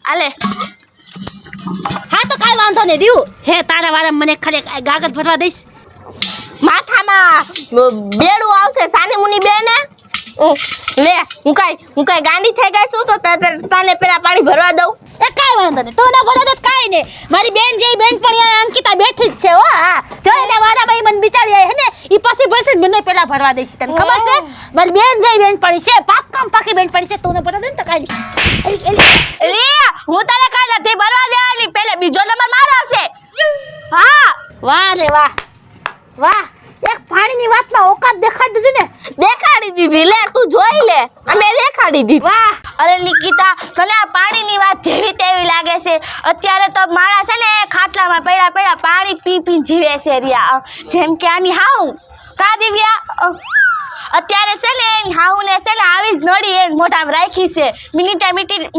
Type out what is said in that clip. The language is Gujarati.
આલે હા તો કાઈ વાંધો નહીં દીવું હે તારા વાળા મને ખરે ગાગર ભરવા દઈશ માથામાં બેડું આવશે સાની મુની બેને લે હું કઈ ગાંડી થઈ ગઈ છું તો તને પેલા પાણી ભરવા દઉં એ કાઈ વાંધો નહીં તો ના ભરવા દે કાઈ નહીં મારી બેન જેવી બેન પણ અહીંયા અંકિતા બેઠી જ છે હો હા જો એના વાળા ભાઈ મને બિચારી હે ને ઈ પછી મને પેલા ભરવા દઈશ તને ખબર છે મારી બેન જેવી બેન પડી છે પાકી બેન પડી છે તું ને ભરવા દે ને તો કાઈ લે હું તને કઈ નથી ભરવા દેવાની પેલે બીજો નંબર મારો છે હા વાહ રે વાહ વાહ એક પાણીની વાતમાં ઓકાત દેખાડી દીધી ને દેખાડી દીધી લે તું જોઈ લે અમે દેખાડી દીધી વાહ અરે નિકિતા તને આ પાણીની વાત જેવી તેવી લાગે છે અત્યારે તો માળા છે ને ખાટલામાં પડ્યા પાણી પી જીવે છે રિયા જેમ કે આની હાઉ કા દિવ્યા અત્યારે છે ને હાઉ ને છે ને આવી જ નડી એ મોઢામાં રાખી છે મિનિટે